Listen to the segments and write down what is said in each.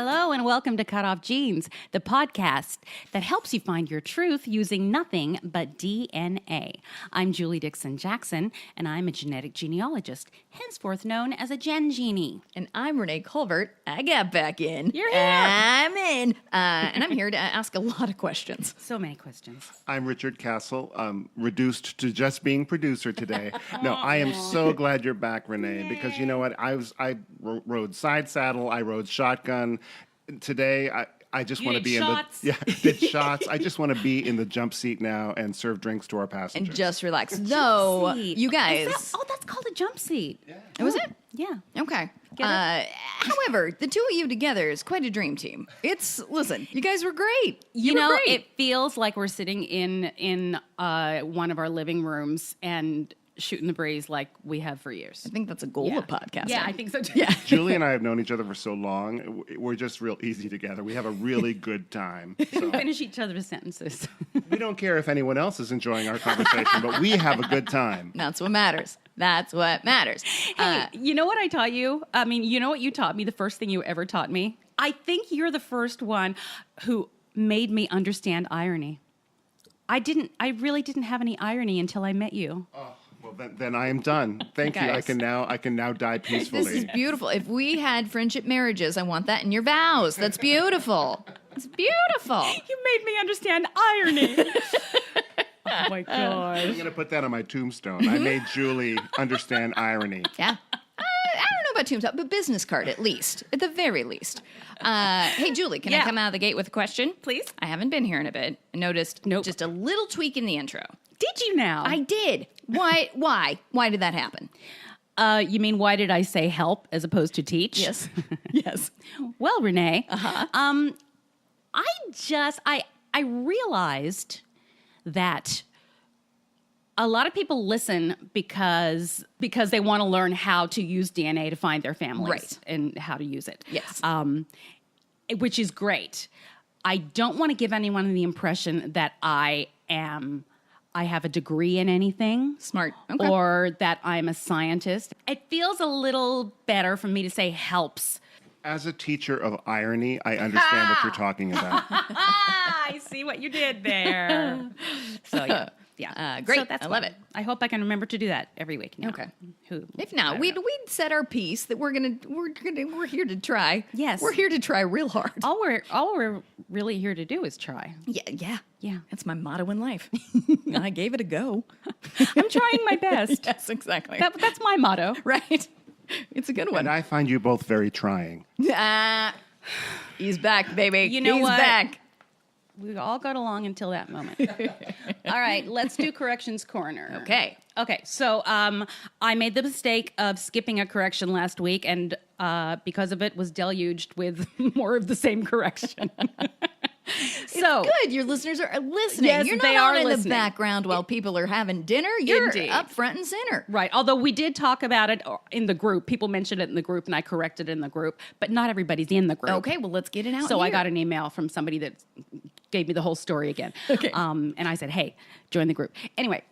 Hello and welcome to Cutoff Genes, the podcast that helps you find your truth using nothing but DNA. I'm Julie Dixon Jackson, and I'm a genetic genealogist, henceforth known as a Gen Genie. And I'm Renee Colbert. I got back in. You're here. I'm in. And I'm here to ask a lot of questions. So many questions. I'm Richard Castle, reduced to just being producer today. No, I am so glad you're back, Renee, because you know what? I rode side saddle, I rode shotgun. Today, I just want to be shots. did shots. I just want to be in the jump seat now and serve drinks to our passengers. And just relax. Though, you guys. That's called a jump seat. Yeah. Was it? Yeah. Okay. Get it? However, the two of you together is quite a dream team. Listen, you guys were great. You were know, great. it feels like we're sitting in one of our living rooms and shooting the breeze like we have for years. I think that's a goal of podcasting. Yeah, I think so too. Yeah. Julie and I have known each other for so long. We're just real easy together. We have a really good time. So Finish each other's sentences. we don't care if anyone else is enjoying our conversation, but we have a good time. That's what matters. That's what matters. Hey, you know what I taught you? I mean, you know what you taught me? The first thing you ever taught me? I think you're the first one who made me understand irony. I really didn't have any irony until I met you. Oh, well, then I am done. Thank you. I can now die peacefully. This is beautiful. If we had friendship marriages, I want that in your vows. That's beautiful. It's beautiful. You made me understand irony. Oh my gosh. I'm going to put that on my tombstone. I made Julie understand irony. Yeah. I don't know about tombstone, but business card at least, at the very least. Hey, Julie, can I come out of the gate with a question? Please. I haven't been here in a bit. I noticed just a little tweak in the intro. Did you now? I did. Why? Why did that happen? You mean why did I say help as opposed to teach? Yes. Yes. Well, Renee, I realized that a lot of people listen because they want to learn how to use DNA to find their families, right, and how to use it. Yes. Which is great. I don't want to give anyone the impression that I have a degree in anything. Smart. Okay. Or that I'm a scientist. It feels a little better for me to say helps. As a teacher of irony, I understand what you're talking about. I see what you did there. So, yeah. Great. So that's I love it. I hope I can remember to do that every week now. Okay. Who? If not, we'd set our piece that we're here to try. Yes. We're here to try real hard. All we're really here to do is try. Yeah. Yeah. That's my motto in life. I gave it a go. I'm trying my best. Yes, exactly. That's my motto. Right. It's a good one. And I find you both very trying. He's back, baby. You know He's what? back. We all got along until that moment. All right, let's do Corrections Corner. Okay. So I made the mistake of skipping a correction last week, and because of it, was deluged with more of the same correction. So good. Your listeners are listening. Yes, You're not they out are in listening. the background while people are having dinner. You're Indeed. up front and center. Right. Although we did talk about it in the group. People mentioned it in the group, and I corrected it in the group. But not everybody's in the group. Okay, well, let's get it out So here. I got an email from somebody that gave me the whole story again. Okay. And I said, hey, join the group. Anyway,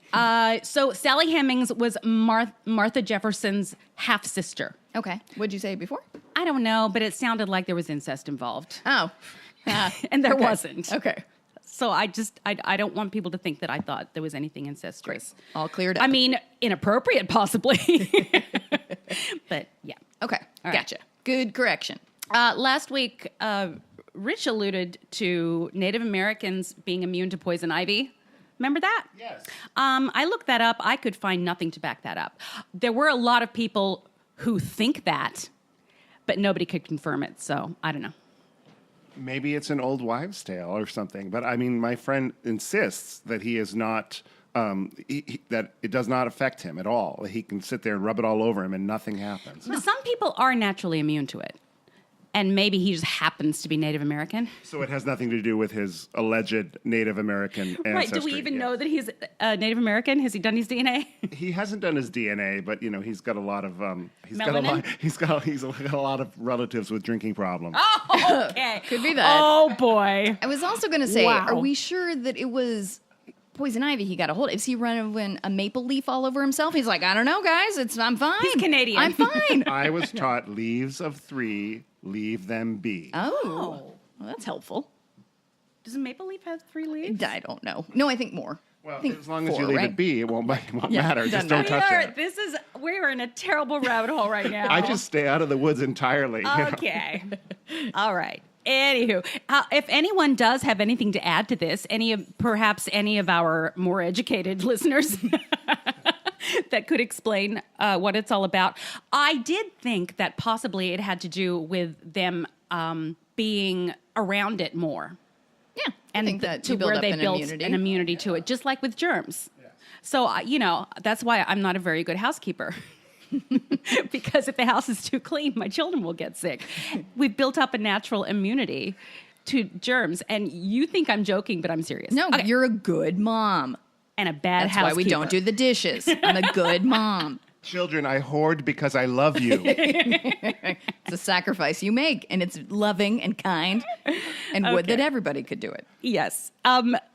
so Sally Hemings was Martha Jefferson's half-sister. Okay. What'd you say before? I don't know, but it sounded like there was incest involved. Oh. And there wasn't. Okay. So I don't want people to think that I thought there was anything incestuous. All cleared up. I mean, inappropriate possibly. But yeah. Okay. All right. Gotcha. Good correction. Last week, Rich alluded to Native Americans being immune to poison ivy. Remember that? Yes. I looked that up. I could find nothing to back that up. There were a lot of people who think that, but nobody could confirm it. So I don't know. Maybe it's an old wives' tale or something. But I mean, my friend insists that he is not, that it does not affect him at all. He can sit there and rub it all over him and nothing happens. But some people are naturally immune to it. And maybe he just happens to be Native American. So it has nothing to do with his alleged Native American ancestry. Right. Do we even know that he's Native American? Has he done his DNA? He hasn't done his DNA, but you know he's got a lot of Melanin? he's got a lot of relatives with drinking problems. Oh, okay. Could be that. Oh, boy. I was also going to say, Wow. are we sure that it was poison ivy he got a hold of? Is he running a maple leaf all over himself? He's like, I don't know, guys. I'm fine. He's Canadian. I'm fine. I was taught leaves of 3, leave them be. Oh, well, that's helpful. Does Maple Leaf have 3 leaves? I don't know. No, I think more. Well, I think as long as 4, you leave right? it be, it won't Yeah, matter. Just don't touch it. We're in a terrible rabbit hole right now. I just stay out of the woods entirely. Okay. All right. Anywho, if anyone does have anything to add to this, perhaps any of our more educated listeners that could explain what it's all about, I did think that possibly it had to do with them being around it more. Yeah, And I think that to you build where up they an built immunity. an immunity to it, just like with germs. Yeah. So, that's why I'm not a very good housekeeper. Because if the house is too clean, my children will get sick. We've built up a natural immunity to germs. And you think I'm joking, but I'm serious. No, Okay. you're a good mom. And a bad That's housekeeper. why we don't do the dishes. I'm a good mom. Children, I hoard because I love you. It's a sacrifice you make, and it's loving and kind, and would that everybody could do it. Yes.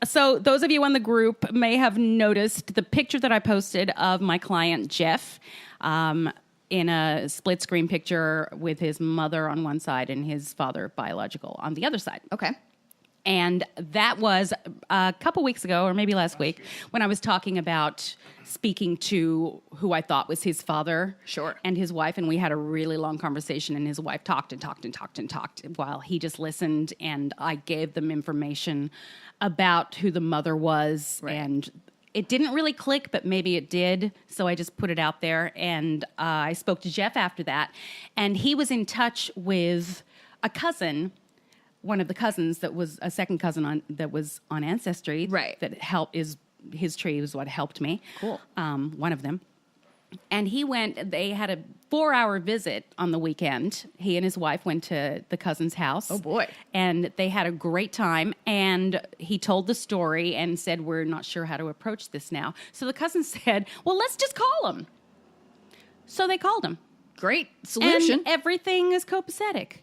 So those of you on the group may have noticed the picture that I posted of my client, Jeff, in a split screen picture with his mother on one side and his father biological on the other side. Okay. And that was a couple weeks ago, or maybe last week, when I was talking about speaking to who I thought was his father Sure. and his wife. And we had a really long conversation, and his wife talked and talked and talked and talked while he just listened. And I gave them information about who the mother was. Right. And it didn't really click, but maybe it did. So I just put it out there. And I spoke to Jeff after that. And he was in touch with a cousin, one of the cousins that was a second cousin that was on Ancestry. Right. That his tree was what helped me. Cool. One of them. And they had a 4-hour visit on the weekend. He and his wife went to the cousin's house. Oh, boy. And they had a great time. And he told the story and said, we're not sure how to approach this now. So the cousin said, well, let's just call him. So they called him. Great solution. And everything is copacetic.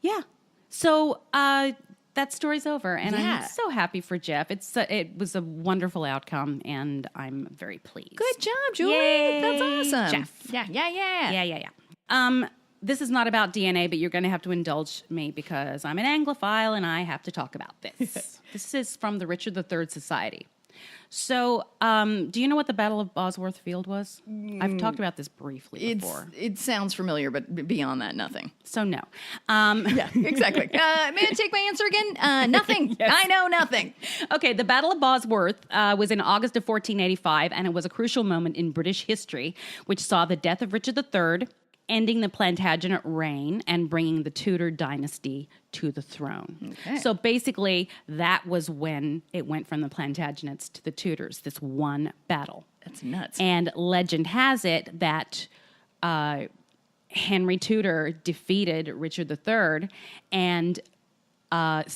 Yeah. So that story's over, and Yeah. I'm so happy for Jeff. It was a wonderful outcome, and I'm very pleased. Good job, Julie. Yay, That's awesome. Jeff. Yeah. This is not about DNA, but you're going to have to indulge me because I'm an Anglophile, and I have to talk about this. This is from the Richard III Society. So, do you know what the Battle of Bosworth Field was? I've talked about this briefly before. It sounds familiar, but beyond that, nothing. So, no. Yeah, exactly. May I take my answer again? Nothing. Yes. I know nothing. Okay, the Battle of Bosworth was in August of 1485, and it was a crucial moment in British history, which saw the death of Richard III, ending the Plantagenet reign and bringing the Tudor dynasty to the throne. Okay. So basically, that was when it went from the Plantagenets to the Tudors, this one battle. That's nuts. And legend has it that Henry Tudor defeated Richard III, and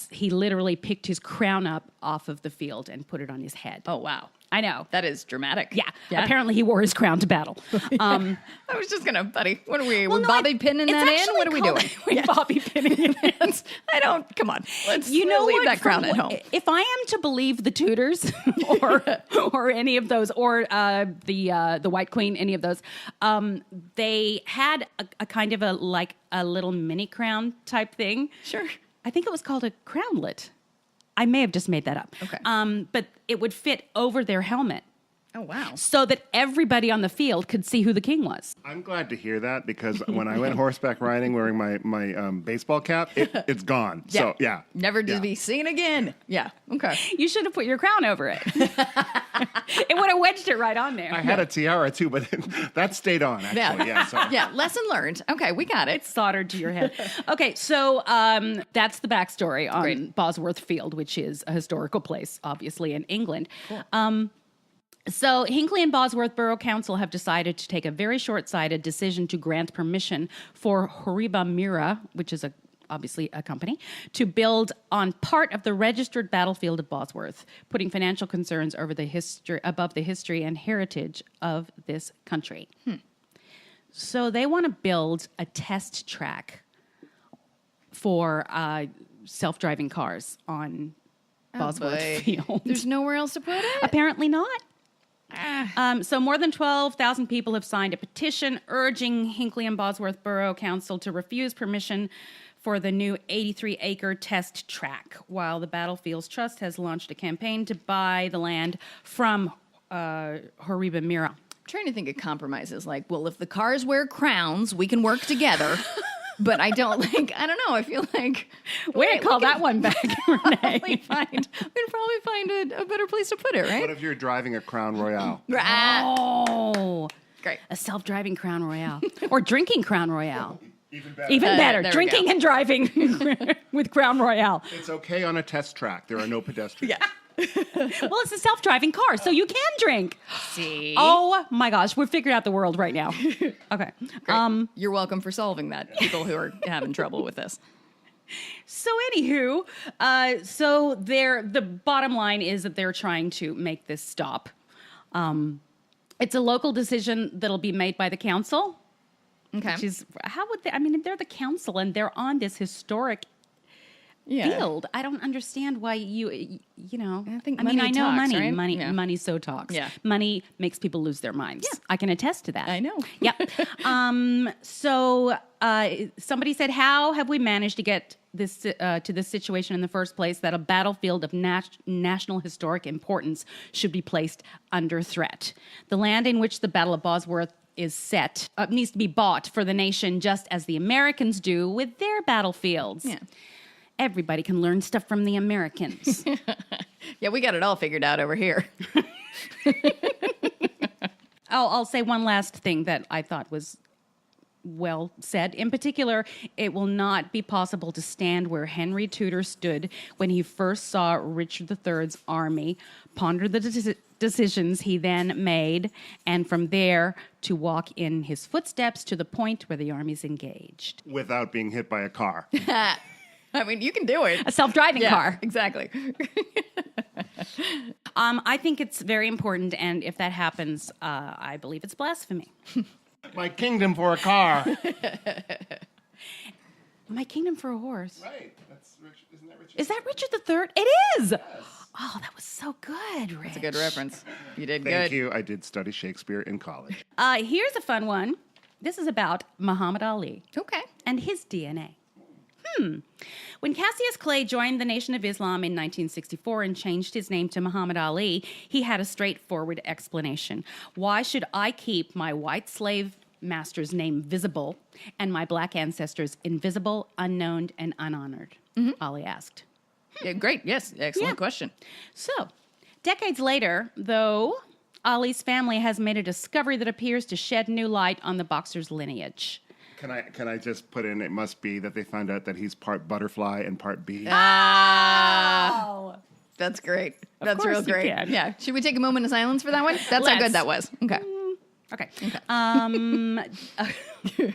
he literally picked his crown up off of the field and put it on his head. Oh, wow. I know. That is dramatic. Yeah. Apparently he wore his crown to battle. I was just going to, buddy, what are we, Well, we're no, Bobby pinning it's that in? actually What are we called- doing? We're Bobby pinning it in. Come on. Let's You know leave what? that crown at home. If I am to believe the Tudors or any of those, or the White Queen, any of those, they had a kind of a little mini crown type thing. Sure. I think it was called a crownlet. I may have just made that up. Okay. But it would fit over their helmet Oh, wow. so that everybody on the field could see who the king was. I'm glad to hear that because when I went horseback riding wearing my baseball cap, it's gone. Yeah. So, yeah. Never to Yeah. be seen again. Yeah. Okay. You should have put your crown over it. It would have wedged it right on there. I had a tiara too, but that stayed on, actually. Yeah. So. Yeah. Lesson learned. Okay. We got it. It's soldered to your head. Okay, so that's the backstory on Great. Bosworth Field, which is a historical place, obviously, in England. Cool. So Hinckley and Bosworth Borough Council have decided to take a very short-sighted decision to grant permission for Horiba Mira, which is obviously a company, to build on part of the registered battlefield of Bosworth, putting financial concerns above the history and heritage of this country. So they want to build a test track for self-driving cars on Bosworth boy. Field. There's nowhere else to put it. Apparently not. So more than 12,000 people have signed a petition urging Hinckley and Bosworth Borough Council to refuse permission for the new 83-acre test track, while the Battlefields Trust has launched a campaign to buy the land from Horiba Mira. I'm trying to think of compromises. Like, well, if the cars wear crowns, we can work together. But I don't know. I feel like Way to call that one back, Renee. we can probably find a better place to put it, right? What if you're driving a Crown Royale? Oh, Great. a self-driving Crown Royale or drinking Crown Royale. Even better. Even better, there we drinking go. and driving with Crown Royale. It's okay on a test track. There are no pedestrians. Well, it's a self-driving car, so you can drink. See? Oh my gosh, we've figured out the world right now. Okay. Great. You're welcome for solving that, people who are having trouble with this. So anywho, the bottom line is that they're trying to make this stop. It's a local decision that'll be made by the council. Okay. Which is, how would they, I mean, they're the council and they're on this historic field. I don't understand why you know. I think I mean, money I know talks, money, right? money, Yeah. money so talks. Yeah. Money makes people lose their minds. Yeah. I can attest to that. I know. Yep. So somebody said, how have we managed to get this to this situation in the first place, that a battlefield of national historic importance should be placed under threat? The land in which the Battle of Bosworth is set needs to be bought for the nation, just as the Americans do with their battlefields. Yeah. Everybody can learn stuff from the Americans. Yeah, we got it all figured out over here. I'll say one last thing that I thought was well said. In particular, it will not be possible to stand where Henry Tudor stood when he first saw Richard III's army, ponder the decisions he then made, and from there to walk in his footsteps to the point where the army's engaged. Without being hit by a car. I mean, you can do it. A self-driving car. Exactly. I think it's very important, and if that happens, I believe it's blasphemy. My kingdom for a car. My kingdom for a horse. Right. Isn't that Richard? Is that Richard III? It is! Yes. Oh, that was so good, Rich. That's a good reference. You did good. Thank you. I did study Shakespeare in college. Here's a fun one. This is about Muhammad Ali Okay. and his DNA. When Cassius Clay joined the Nation of Islam in 1964 and changed his name to Muhammad Ali, he had a straightforward explanation. Why should I keep my white slave master's name visible and my black ancestors invisible, unknown, and unhonored? Ali asked. Yeah, great. Yes. Excellent question. So, decades later, though, Ali's family has made a discovery that appears to shed new light on the boxer's lineage. Can I just put in, it must be that they found out that he's part butterfly and part bee? Oh. That's great. That's course real you great. can. Yeah. Should we take a moment of silence for that one? That's how Let's. good that was. Okay. Okay.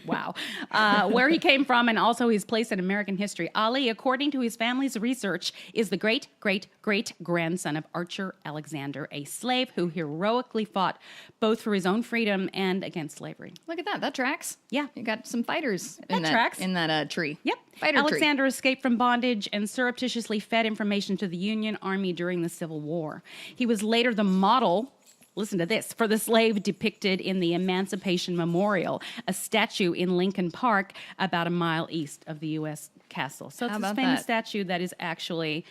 Wow. Where he came from and also his place in American history. Ali, according to his family's research, is the great-great-great-grandson of Archer Alexander, a slave who heroically fought both for his own freedom and against slavery. Look at that. That tracks. Yeah. You got some fighters in That tracks. in that tree. Yep. Fighter Alexander escaped from bondage and surreptitiously fed information to the Union Army during the Civil War. He was later the model, listen to this, for the slave depicted in the Emancipation Memorial, a statue in Lincoln Park about a mile east of the U.S. Castle. So it's How this about famous that? statue that is actually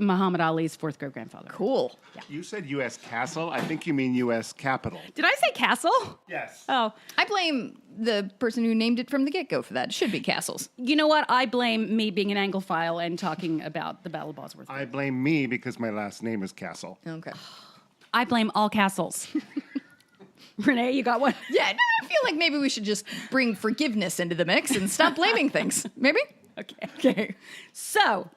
Muhammad Ali's fourth great-grandfather. Cool. You said U.S. Castle. I think you mean U.S. Capitol. Did I say castle? Yes. Oh, I blame the person who named it from the get-go for that. It should be castles. you know what? I blame me being an Anglophile and talking about the Battle of Bosworth. I blame me because my last name is Castle. Okay. I blame all castles. Renee, you got one? Yeah, no, I feel like maybe we should just bring forgiveness into the mix and stop blaming things. Maybe? Okay. So,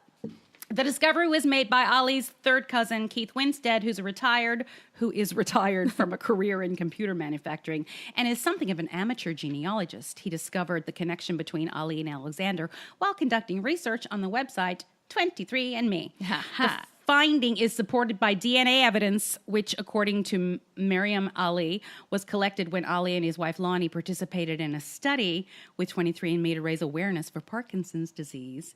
the discovery was made by Ali's third cousin, Keith Winstead, who is retired from a career in computer manufacturing and is something of an amateur genealogist. He discovered the connection between Ali and Alexander while conducting research on the website 23andMe. The finding is supported by DNA evidence, which, according to Miriam Ali, was collected when Ali and his wife Lonnie participated in a study with 23andMe to raise awareness for Parkinson's disease,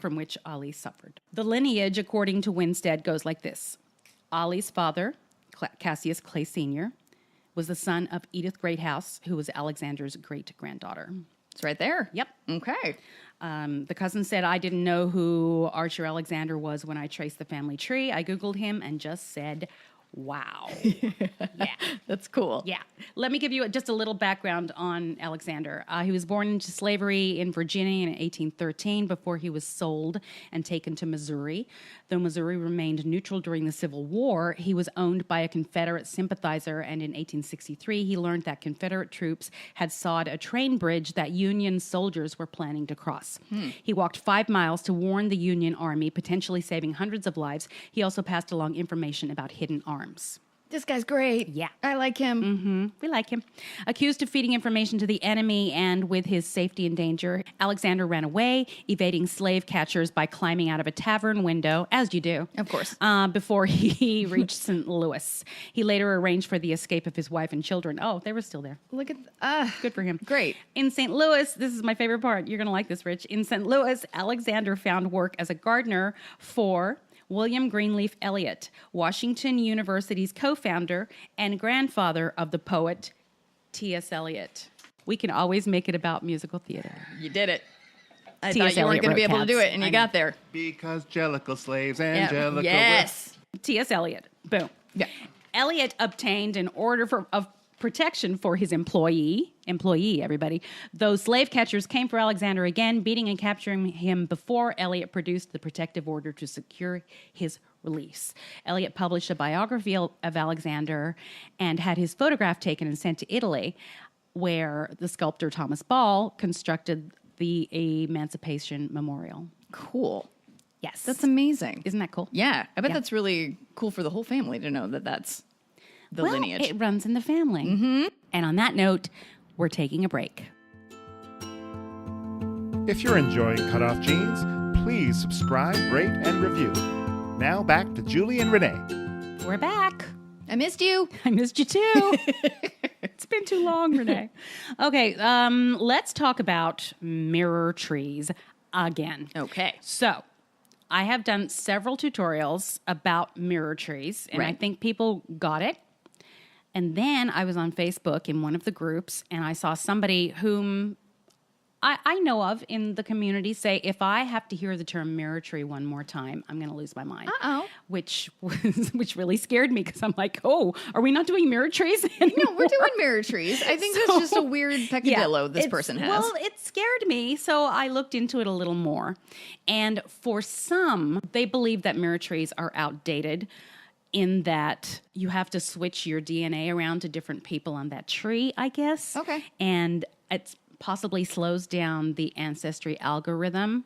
from which Ali suffered. The lineage, according to Winstead, goes like this. Ali's father, Cassius Clay Sr., was the son of Edith Greathouse, who was Alexander's great-granddaughter. It's right there. Yep. Okay. The cousin said, I didn't know who Archer Alexander was when I traced the family tree. I Googled him and just said, wow. Yeah. That's cool. Yeah. Let me give you just a little background on Alexander. He was born into slavery in Virginia in 1813 before he was sold and taken to Missouri. Though Missouri remained neutral during the Civil War, he was owned by a Confederate sympathizer, and in 1863 he learned that Confederate troops had sawed a train bridge that Union soldiers were planning to cross. He walked 5 miles to warn the Union Army, potentially saving hundreds of lives. He also passed along information about hidden arms. This guy's great. Yeah. I like him. We like him. Accused of feeding information to the enemy and with his safety in danger, Alexander ran away, evading slave catchers by climbing out of a tavern window, as you do. Of course. Before he reached St. Louis. He later arranged for the escape of his wife and children. Oh, they were still there. Look at Good for him. Great. In St. Louis, this is my favorite part. You're going to like this, Rich. In St. Louis, Alexander found work as a gardener for William Greenleaf Eliot, Washington University's co-founder and grandfather of the poet T.S. Eliot. We can always make it about musical theater. You did it. I T.S. thought you weren't Eliot going to be wrote able to do Cats. it, and I you know. got there. Because jellicle slaves, angelical. Yes. T.S. Eliot. Boom. Yeah. Eliot obtained an order of protection for his employee, everybody. Those slave catchers came for Alexander again, beating and capturing him before Eliot produced the protective order to secure his release. Eliot published a biography of Alexander and had his photograph taken and sent to Italy, where the sculptor Thomas Ball constructed the Emancipation Memorial. Cool. Yes. That's amazing. Isn't that cool? Yeah. I bet Yeah. that's really cool for the whole family to know that that's the lineage. It runs in the family. Mm-hmm. And on that note, we're taking a break. If you're enjoying Cutoff Jeans, please subscribe, rate, and review. Now back to Julie and Renee. We're back. I missed you. I missed you too. It's been too long, Renee. Okay, let's talk about mirror trees again. Okay. So, I have done several tutorials about mirror trees, and I Right. think people got it. And then I was on Facebook in one of the groups, and I saw somebody whom I know of in the community say, if I have to hear the term mirror tree one more time, I'm going to lose my mind. Uh-oh. Which really scared me because I'm like, oh, are we not doing mirror trees anymore? No, we're doing mirror trees. I think that's just a weird peccadillo this person has. Well, it scared me, so I looked into it a little more. And for some, they believe that mirror trees are outdated in that you have to switch your DNA around to different people on that tree, I guess. Okay. And it possibly slows down the ancestry algorithm.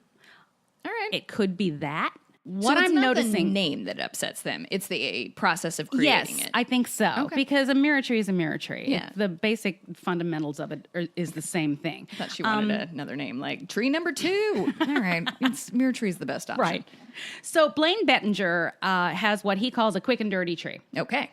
All right. It could be that. So What it's I'm not noticing the name that upsets them. It's the process of creating yes, it. I think so. Okay. Because a mirror tree is a mirror tree. Yeah. The basic fundamentals of it is the same thing. I thought she wanted another name, like tree number 2. All right. Mirror tree is the best option. Right. So Blaine Bettinger has what he calls a quick and dirty tree. Okay.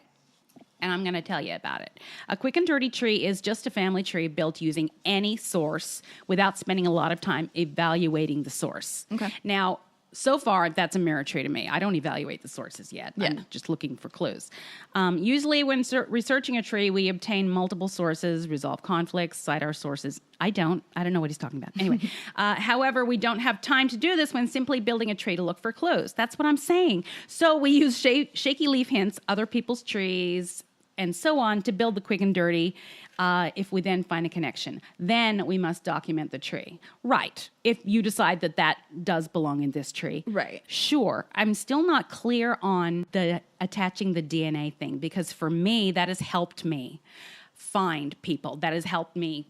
And I'm going to tell you about it. A quick and dirty tree is just a family tree built using any source without spending a lot of time evaluating the source. Okay. Now, so far, that's a mirror tree to me. I don't evaluate the sources yet. Yeah. I'm just looking for clues. Usually, when researching a tree, we obtain multiple sources, resolve conflicts, cite our sources. I don't know what he's talking about. Anyway, however, we don't have time to do this when simply building a tree to look for clues. That's what I'm saying. So we use shaky leaf hints, other people's trees, and so on to build the quick and dirty. If we then find a connection, then we must document the tree. Right. If you decide that that does belong in this tree. Right. Sure. I'm still not clear on the attaching the DNA thing because for me, that has helped me find people. That has helped me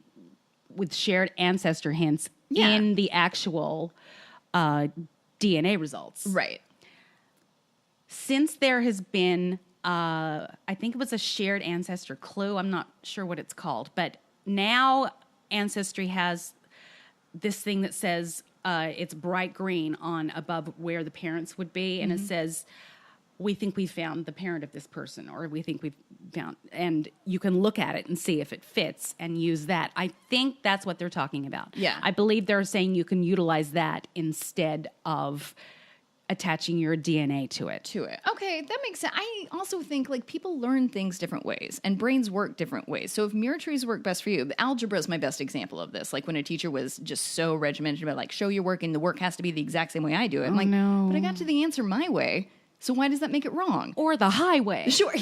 with shared ancestor hints in the actual DNA results. Right. Since there has been I think it was a shared ancestor clue. I'm not sure what it's called. But now Ancestry has this thing that says it's bright green on above where the parents would be. And it says, we think we found the parent of this person, or we think we've found, and you can look at it and see if it fits and use that. I think that's what they're talking about. Yeah. I believe they're saying you can utilize that instead of attaching your DNA to it. Okay, that makes sense. I also think like people learn things different ways and brains work different ways. So if mirror trees work best for you, algebra is my best example of this. Like when a teacher was just so regimented about like show your work and the work has to be the exact same way I do it. I'm like, no. But I got to the answer my way. So why does that make it wrong? Or the highway. Sure.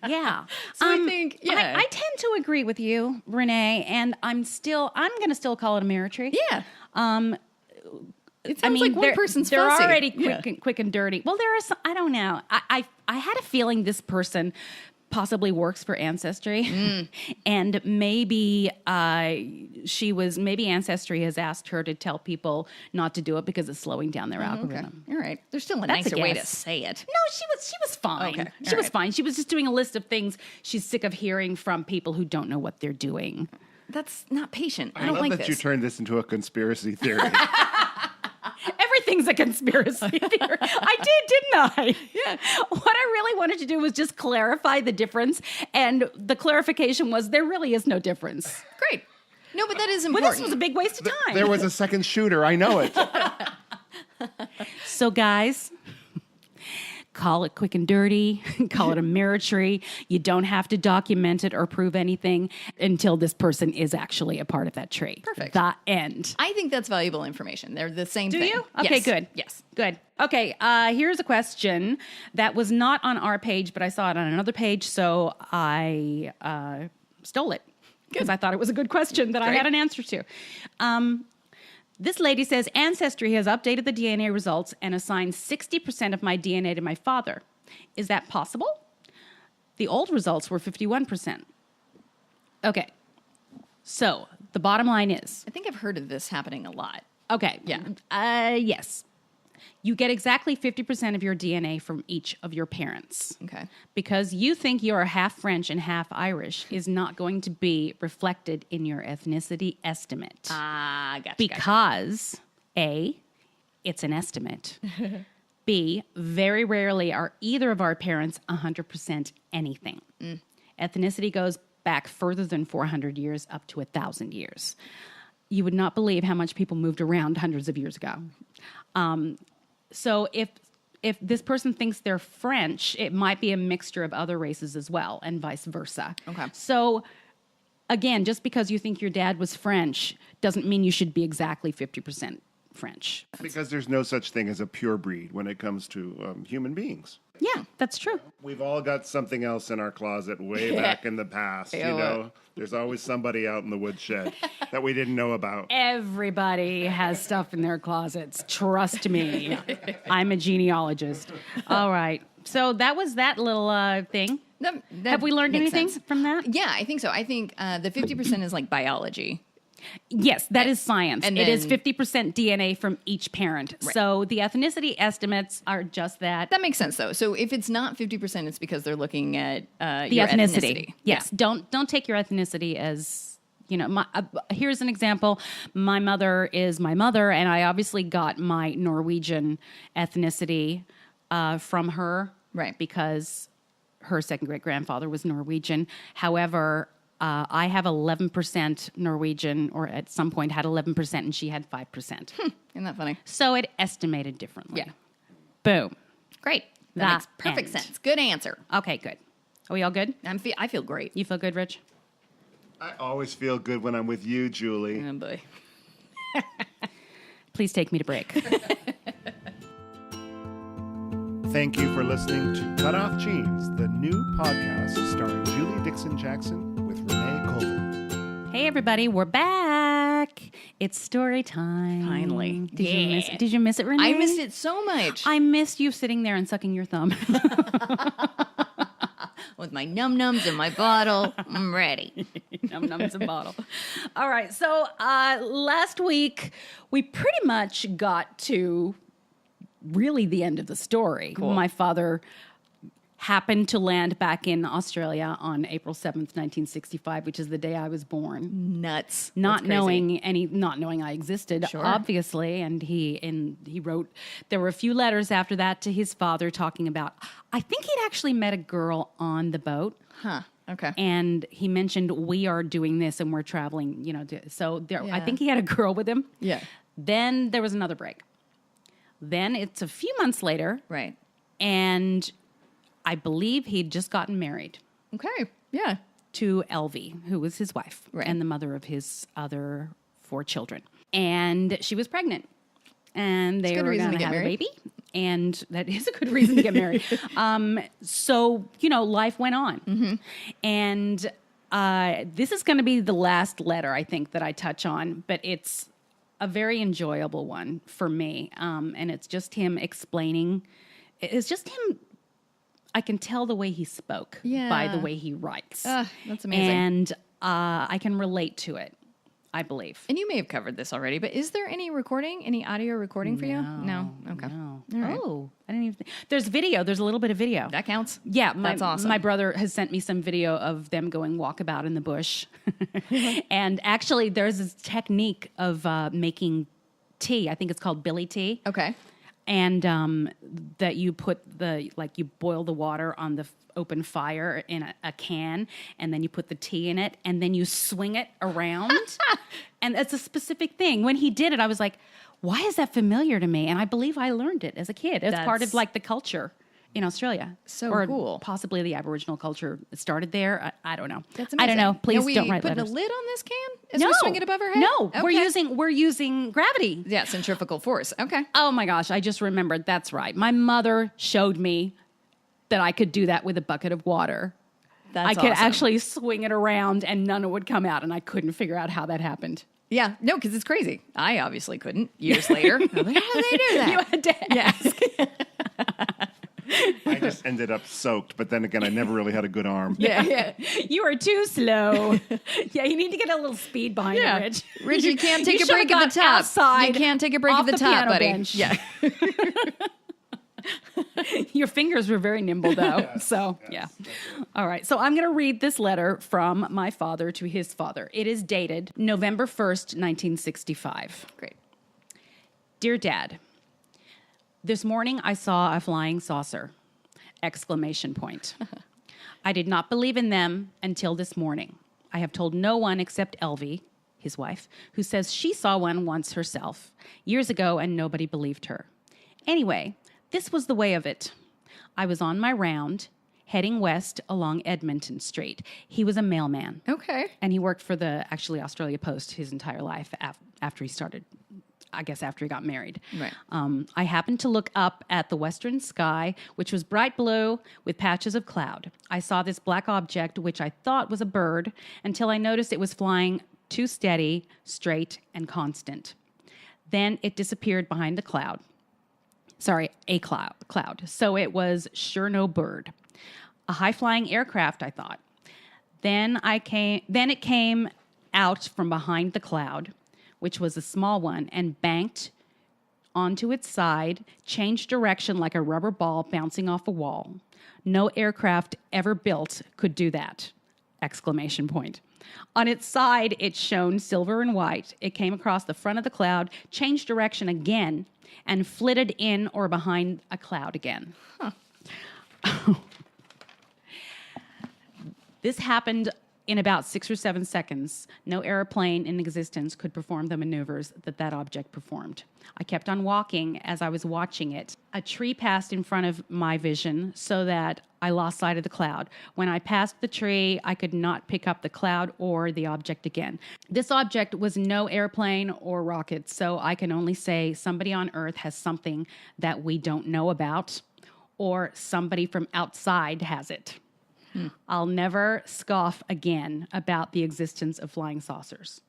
Yeah. So I think, I tend to agree with you, Renee, and I'm going to still call it a mirror tree. Yeah. It sounds like one they're, person's they're fussy. already quick and dirty. Well, there is, I don't know. I had a feeling this person possibly works for Ancestry, and maybe maybe Ancestry has asked her to tell people not to do it because it's slowing down their algorithm. Okay. All right. There's still a That's nicer a way to guess. say it. No, she was fine. Okay. She was fine. She was just doing a list of things she's sick of hearing from people who don't know what they're doing. That's not patient. I I don't love like that this. you turned this into a conspiracy theory. Everything's a conspiracy theory. I did, didn't I? Yeah. What I really wanted to do was just clarify the difference, and the clarification was there really is no difference. Great. No, but that is Well, important. this was a big waste of time. There was a second shooter. I know it. So, guys, call it quick and dirty, call it a mirror tree. You don't have to document it or prove anything until this person is actually a part of that tree. Perfect. The end. I think that's valuable information. They're the same Do thing. you? Okay, Yes. good. Yes. Good. Okay, here's a question that was not on our page, but I saw it on another page, so I stole it because I thought it was a good question that I Great. had an answer to. This lady says, Ancestry has updated the DNA results and assigned 60% of my DNA to my father. Is that possible? The old results were 51%. Okay. So the bottom line is, I think I've heard of this happening a lot. okay. Yeah. Yes. You get exactly 50% of your DNA from each of your parents. Okay. Because you think you're half French and half Irish is not going to be reflected in your ethnicity estimate. Gotcha. Because A, it's an estimate. B, very rarely are either of our parents 100% anything. Ethnicity goes back further than 400 years, up to 1,000 years. You would not believe how much people moved around hundreds of years ago. So if this person thinks they're French, it might be a mixture of other races as well, and vice versa. Okay. So again, just because you think your dad was French doesn't mean you should be exactly 50% French. Because there's no such thing as a pure breed when it comes to human beings. Yeah, that's true. We've all got something else in our closet way back in the past, you know? There's always somebody out in the woodshed that we didn't know about. Everybody has stuff in their closets. Trust me. I'm a genealogist. All right. So that was that little thing. That Have we learned makes anything sense. from that? Yeah, I think so. I think the 50% is like biology. Yes, that is science. And It is then- 50% DNA from each parent. Right. So the ethnicity estimates are just that. That makes sense, though. So if it's not 50%, it's because they're looking at The your ethnicity. Yes. Yeah. Don't take your ethnicity as, here's an example. My mother is my mother, and I obviously got my Norwegian ethnicity from her. Right. Because her second great grandfather was Norwegian. However, I have 11% Norwegian, or at some point had 11%, and she had 5%. Isn't that funny? So it estimated differently. Yeah. Boom. Great. The That makes perfect end. sense. Good answer. Okay, good. Are we all good? I feel great. You feel good, Rich? I always feel good when I'm with you, Julie. Oh, boy. Please take me to break. Thank you for listening to Cutoff Genes, the new podcast starring Julie Dixon-Jackson with Renee Colvin. Hey, everybody, we're back. It's story time. Finally. Did you miss it, Renee? I missed it so much. I missed you sitting there and sucking your thumb. With my num-nums and my bottle, I'm ready. Num-nums and bottle. All right, so last week, we pretty much got to really the end of the story. Cool. My father happened to land back in Australia on April 7th, 1965, which is the day I was born. Nuts. Not That's crazy. not knowing I existed, Sure. obviously. And he wrote, there were a few letters after that to his father talking about, I think he'd actually met a girl on the boat. Huh. Okay. And he mentioned, we are doing this and we're traveling, so there, I Yeah. think he had a girl with him. Yeah. Then there was another break. Then it's a few months later, Right. and I believe he'd just gotten married Okay. Yeah. to Elvie, who was his wife Right. and the mother of his other 4 children. And she was pregnant. And they good were reason going to to get have a married. baby. And that is a good reason to get married. So, life went on. Mm-hmm. And this is going to be the last letter, I think, that I touch on. But it's a very enjoyable one for me. And it's just him explaining. It's just him. I can tell the way he spoke by the Yeah. way he writes. That's amazing. And I can relate to it, I believe. And you may have covered this already, but is there any audio recording for you? No. Okay. No. All right. Oh, I didn't even. There's video. There's a little bit of video. That counts. Yeah, That's awesome. My brother has sent me some video of them going walkabout in the bush. And actually, there's this technique of making tea. I think it's called Billy tea. Okay. And that you put you boil the water on the open fire in a can, and then you put the tea in it, and then you swing it around. And it's a specific thing. When he did it, I was like, why is that familiar to me? And I believe I learned it as a kid. It's part of That's the culture in Australia. so or cool. Possibly the Aboriginal culture started there. I don't know. That's I don't know. amazing. Please Now, don't write putting letters. a lid on this can as we swing it above her head? No, Okay. we're using gravity. Yeah, centrifugal force. Okay. Oh my gosh, I just remembered. That's right. My mother showed me that I could do that with a bucket of water. That's I could awesome. actually swing it around and none would come out, and I couldn't figure out how that happened. Yeah. No, because it's crazy. I obviously couldn't. Years later. I'm like, how do they do that? You had to ask. I just ended up soaked, but then again, I never really had a good arm. Yeah. You are too slow. Yeah, you need to get a little speed behind Yeah. it, Rich. Rich, you can't take You a break should've at the gone top. outside You can't take a break off at the the top, piano buddy. bench. Yeah. Your fingers were very nimble, though. Yeah. All right. So I'm going to read this letter from my father to his father. It is dated November 1st, 1965. Great. Dear Dad, this morning I saw a flying saucer! Exclamation point. I did not believe in them until this morning. I have told no one except Elvie, his wife, who says she saw one once herself, years ago, and nobody believed her. Anyway, this was the way of it. I was on my round, heading west along Edmonton Street. He was a mailman. Okay. And he worked for the Australia Post his entire life after he started, I guess after he got married. Right. I happened to look up at the western sky, which was bright blue with patches of cloud. I saw this black object, which I thought was a bird, until I noticed it was flying too steady, straight, and constant. Then it disappeared behind the cloud. Sorry, a cloud. So it was sure no bird. A high-flying aircraft, I thought. Then it came out from behind the cloud, which was a small one, and banked onto its side, changed direction like a rubber ball bouncing off a wall. No aircraft ever built could do that! Exclamation point. On its side, it shone silver and white. It came across the front of the cloud, changed direction again, and flitted in or behind a cloud again. This happened in about 6 or 7 seconds. No airplane in existence could perform the maneuvers that object performed. I kept on walking as I was watching it. A tree passed in front of my vision so that I lost sight of the cloud. When I passed the tree, I could not pick up the cloud or the object again. This object was no airplane or rocket, so I can only say somebody on Earth has something that we don't know about, or somebody from outside has it. I'll never scoff again about the existence of flying saucers.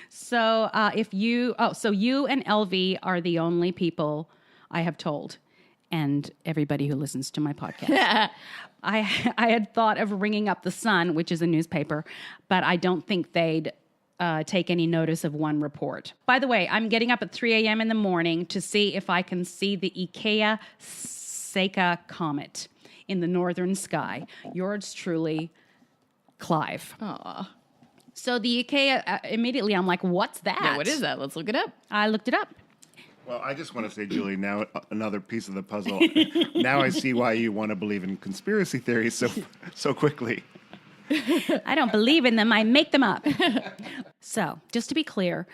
So you and Elvie are the only people I have told, and everybody who listens to my podcast. I had thought of ringing up the Sun, which is a newspaper, but I don't think they'd take any notice of one report. By the way, I'm getting up at 3 a.m. in the morning to see if I can see the Ikea Seika comet in the northern sky. Yours truly, Clive. Aw. So the Ikea, immediately I'm like, what's that? Yeah, what is that? Let's look it up. I looked it up. Well, I just want to say, Julie, now another piece of the puzzle. Now I see why you want to believe in conspiracy theories so quickly. I don't believe in them. I make them up. So, just to be clear,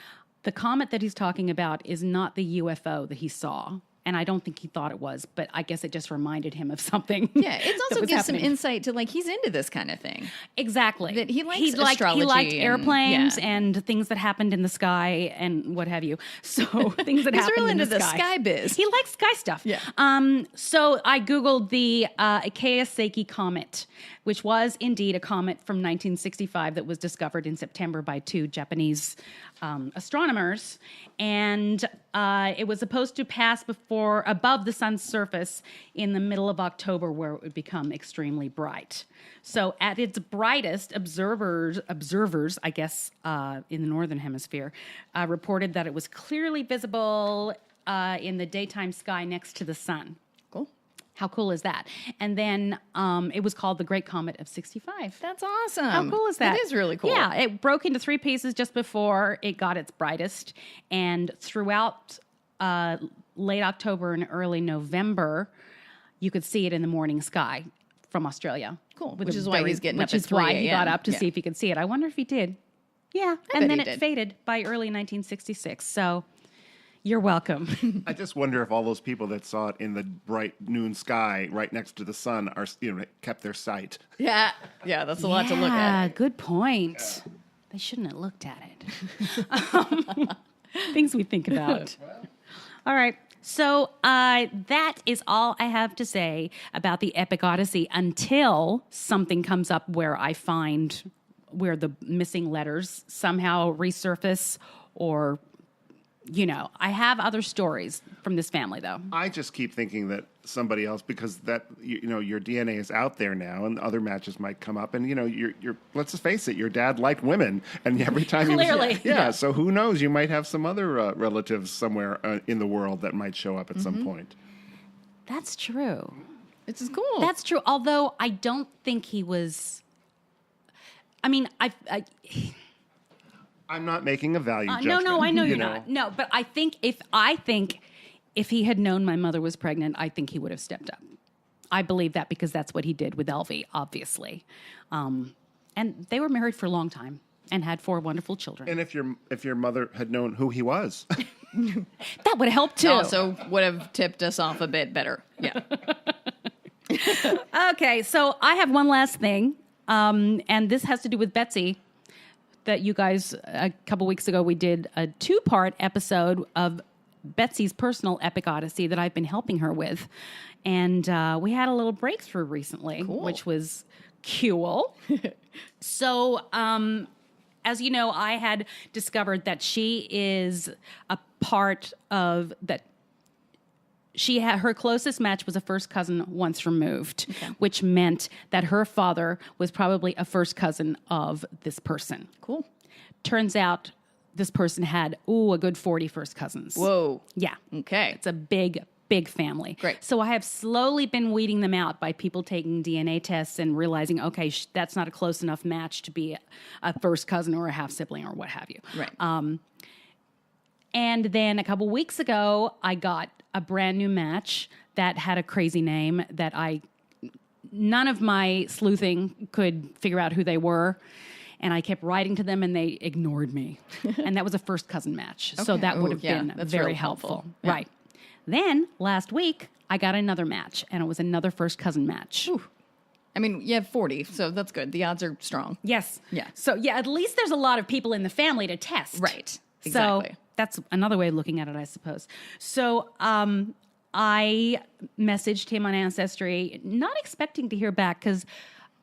The comet that he's talking about is not the UFO that he saw. And I don't think he thought it was, but I guess it just reminded him of something. Yeah, it also was gives happening. some insight to like he's into this kind of thing. Exactly. That he likes He liked astrology airplanes and and things that happened in the sky and what have you. So things that He's happened real in into the the sky. sky biz. He likes sky stuff. Yeah. So I Googled the Ikea-Seiki comet, which was indeed a comet from 1965 that was discovered in September by two Japanese astronomers. And it was supposed to pass above the sun's surface in the middle of October, where it would become extremely bright. So at its brightest, observers, I guess, in the northern hemisphere, reported that it was clearly visible in the daytime sky next to the sun. Cool. How cool is that? And then it was called the Great Comet of 65. That's awesome. How cool is that? That is really cool. Yeah, it broke into three pieces just before it got its brightest. And throughout late October and early November, you could see it in the morning sky from Australia. Cool. With Which a is why he's getting up Which at is why 3 he got a.m. up to Yeah. see if he could see it. I wonder if he did. Yeah. bet And then he it did. faded by early 1966. So you're welcome. I just wonder if all those people that saw it in the bright noon sky right next to the sun are, kept their sight. Yeah. Yeah, that's a lot to look Yeah, at. good point. They shouldn't have looked at it. Things we think about. All right. So that is all I have to say about the Epic Odyssey until something comes up where I find where the missing letters somehow resurface or, I have other stories from this family, though. I just keep thinking that somebody else, because that your DNA is out there now, and other matches might come up, and you're let's just face it, your dad liked women, and every time Clearly. he was, so who knows? You might have some other relatives somewhere in the world that might show up at some point. That's true. It's just cool. That's true. Although I don't think he was. I mean, I'm not making a value judgment. No, I know you're know. not. No, but I think if he had known my mother was pregnant, I think he would have stepped up. I believe that because that's what he did with Elvie, obviously. And they were married for a long time and had 4 wonderful children. And if your mother had known who he was, That would help too. also would have tipped us off a bit better. Yeah. Okay, so I have one last thing, and this has to do with Betsy. That you guys, a couple weeks ago, we did a 2-part episode of Betsy's personal epic odyssey that I've been helping her with. And we had a little breakthrough recently, which was cool. So, as you know, I had discovered that she is a part of that. Her closest match was a first cousin once removed, which meant that her father was probably a first cousin of this person. Cool. Turns out this person had, a good 40 first cousins. Whoa. Yeah. Okay. It's a big, big family. Great. So I have slowly been weeding them out by people taking DNA tests and realizing, okay, that's not a close enough match to be a first cousin or a half sibling or what have you. Right. And then a couple weeks ago, I got a brand new match that had a crazy name that none of my sleuthing could figure out who they were. And I kept writing to them and they ignored me. And that was a first cousin match. So Okay. that would Ooh, have yeah, been that's very really helpful. helpful. Yeah. Right. Then last week, I got another match and it was another first cousin match. Ooh. I mean, you have 40, so that's good. The odds are strong. Yes. Yeah. So yeah, at least there's a lot of people in the family to test. Right. Exactly. So that's another way of looking at it, I suppose. So I messaged him on Ancestry, not expecting to hear back because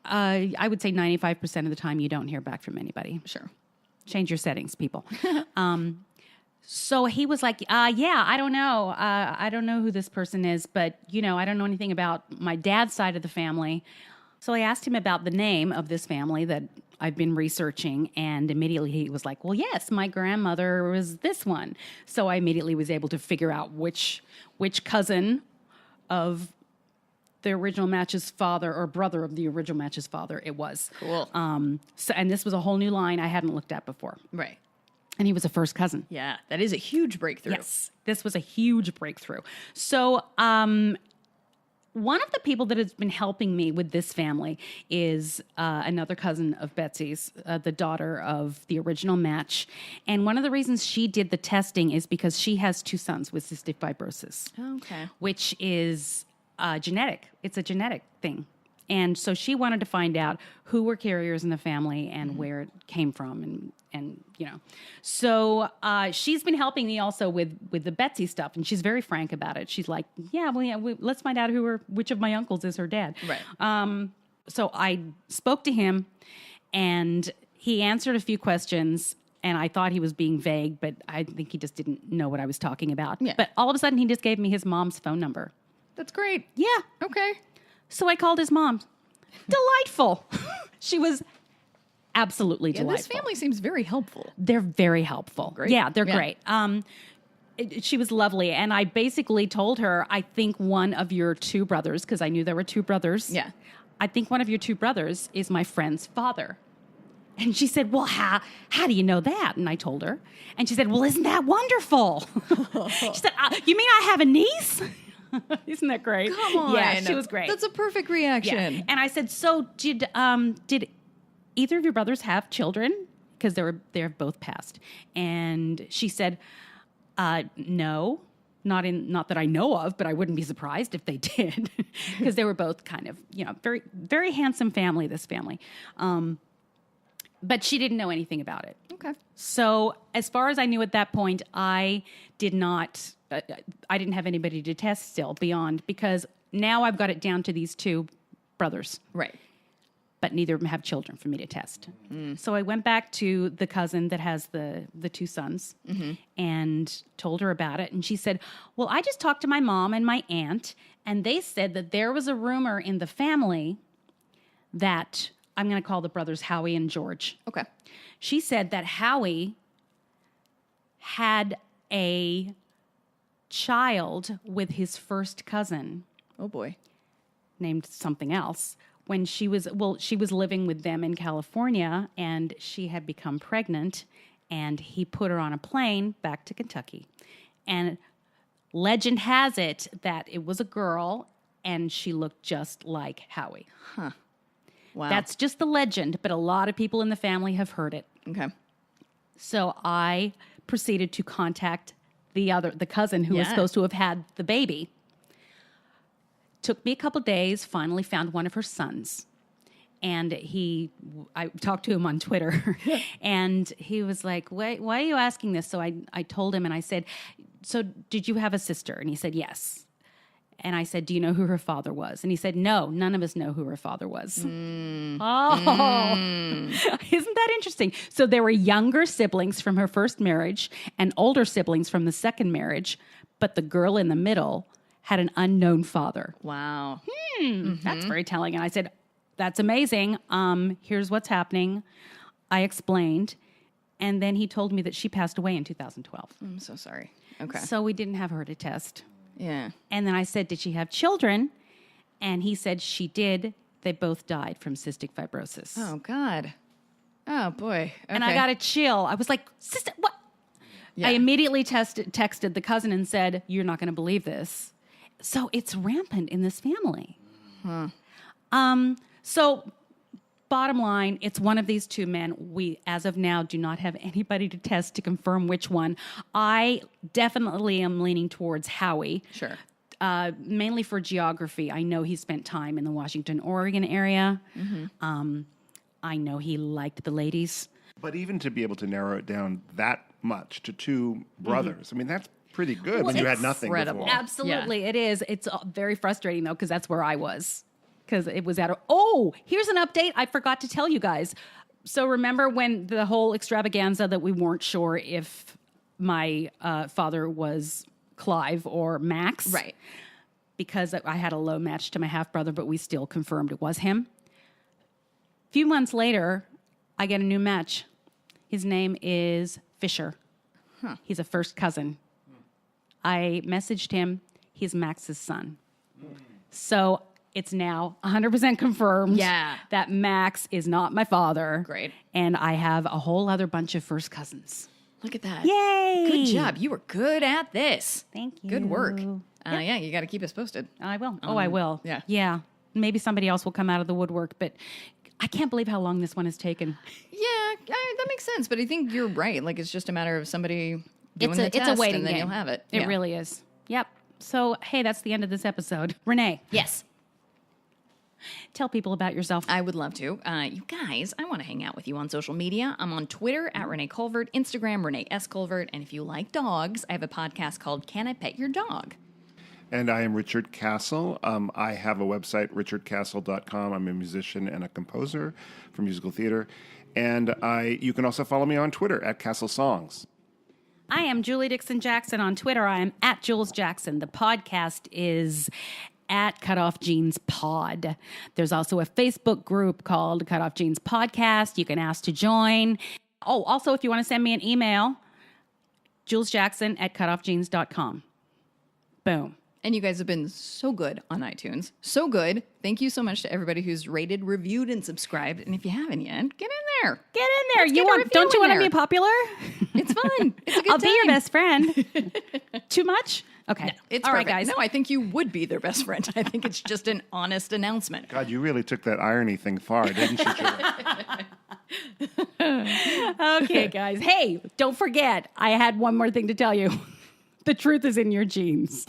I would say 95% of the time you don't hear back from anybody. Sure. Change your settings, people. So he was like, yeah, I don't know. I don't know who this person is, but, I don't know anything about my dad's side of the family. So I asked him about the name of this family that I've been researching, and immediately he was like, well, yes, my grandmother was this one. So I immediately was able to figure out which cousin of the original match's father or brother of the original match's father it was. Cool. And this was a whole new line I hadn't looked at before. Right. And he was a first cousin. Yeah, that is a huge breakthrough. Yes, this was a huge breakthrough. So one of the people that has been helping me with this family is another cousin of Betsy's, the daughter of the original match. And one of the reasons she did the testing is because she has 2 sons with cystic fibrosis, Okay. which is genetic. It's a genetic thing. And so she wanted to find out who were carriers in the family and where it came from, and you know. So she's been helping me also with the Betsy stuff, and she's very frank about it. She's like, let's find out which of my uncles is her dad. Right. So I spoke to him, and he answered a few questions, and I thought he was being vague, but I think he just didn't know what I was talking about. Yeah. But all of a sudden, he just gave me his mom's phone number. That's great. Yeah. Okay. So I called his mom. Delightful. She was absolutely Yeah, delightful. this family seems very helpful. They're very helpful. Great. Yeah, they're Yeah. great. She was lovely. And I basically told her, I think one of your 2 brothers, because I knew there were 2 brothers. Yeah. I think one of your 2 brothers is my friend's father. And she said, well, how do you know that? And I told her. And she said, well, isn't that wonderful? She said, you mean I have a niece? Isn't that great? Come on. Yeah, she was great. That's a perfect reaction. Yeah. And I said, so did either of your brothers have children? Because they're both passed. And she said, no, not that I know of, but I wouldn't be surprised if they did, because they were both kind of, very, very handsome family, this family. But she didn't know anything about it. Okay. So as far as I knew at that point, I didn't have anybody to test still beyond, because now I've got it down to these 2 brothers. Right. But neither of them have children for me to test. So I went back to the cousin that has the 2 sons and told her about it. And she said, well, I just talked to my mom and my aunt, and they said that there was a rumor in the family that I'm going to call the brothers Howie and George. Okay. She said that Howie had a child with his first cousin Oh boy. named something else when she was living with them in California, and she had become pregnant, and he put her on a plane back to Kentucky. And legend has it that it was a girl, and she looked just like Howie. Wow. That's just the legend, but a lot of people in the family have heard it. okay. So I proceeded to contact the cousin who was Yeah. supposed to have had the baby. Took me a couple days, finally found one of her sons. And I talked to him on Twitter, and he was like, why are you asking this? So I told him, and I said, so did you have a sister? And he said, yes. And I said, do you know who her father was? And he said, no, none of us know who her father was. Isn't that interesting? So there were younger siblings from her first marriage and older siblings from the second marriage, but the girl in the middle had an unknown father. Wow. That's very telling. And I said, that's amazing. Here's what's happening. I explained. And then he told me that she passed away in 2012. I'm so sorry. Okay. So we didn't have her to test. Yeah. And then I said, did she have children? And he said she did. They both died from cystic fibrosis. Oh God. Oh boy. Okay. And I got a chill. I was like, sister, what? Yeah. I immediately texted the cousin and said, you're not going to believe this. So it's rampant in this family. So bottom line, it's one of these 2 men. We, as of now, do not have anybody to test to confirm which one. I definitely am leaning towards Howie. Sure. Mainly for geography. I know he spent time in the Washington, Oregon area. I know he liked the ladies. But even to be able to narrow it down that much to 2 brothers, I mean, that's pretty good when you had nothing incredible. before. Absolutely, it is. It's very frustrating, though, because that's where I was. Because it was here's an update I forgot to tell you guys. So remember when the whole extravaganza that we weren't sure if my father was Clive or Max? Right. Because I had a low match to my half-brother, but we still confirmed it was him. A few months later, I get a new match. His name is Fisher. He's a first cousin. I messaged him. He's Max's son. So it's now 100% confirmed that Max is not my father. Great. And I have a whole other bunch of first cousins. Look at that. Yay! Good job. You were good at this. Thank you. Good work. Yeah, you got to keep us posted. I will. I will. yeah. Yeah. Maybe somebody else will come out of the woodwork, but I can't believe how long this one has taken. Yeah, that makes sense. But I think you're right. Like, it's just a matter of somebody doing the test, it's a waiting and then game. you'll have it. It Yeah. really is. Yep. So, hey, that's the end of this episode. Renee, Yes. tell people about yourself. I would love to. You guys, I want to hang out with you on social media. I'm on Twitter at Renee Colvert, Instagram, Renee S. Colvert. And if you like dogs, I have a podcast called Can I Pet Your Dog? And I am Richard Castle. I have a website, richardcastle.com. I'm a musician and a composer for musical theater. And you can also follow me on Twitter at Castle Songs. I am Julie Dixon Jackson on Twitter. I am at Jules Jackson. The podcast is at Cutoff Jeans Pod. There's also a Facebook group called Cutoff Jeans Podcast. You can ask to join. Oh, also, if you want to send me an email, julesjackson@cutoffjeans.com. Boom. And you guys have been so good on iTunes. So good. Thank you so much to everybody who's rated, reviewed, and subscribed. And if you haven't yet, get in there. Get in there. Let's get a review Don't you in want to there. be popular? It's fun. It's a good I'll time. be your best friend. Too much? Okay. It's all right, perfect. guys. No, I think you would be their best friend. I think it's just an honest announcement. God, you really took that irony thing far, didn't you, Julie? Okay, guys. Hey, don't forget, I had one more thing to tell you. The truth is in your jeans.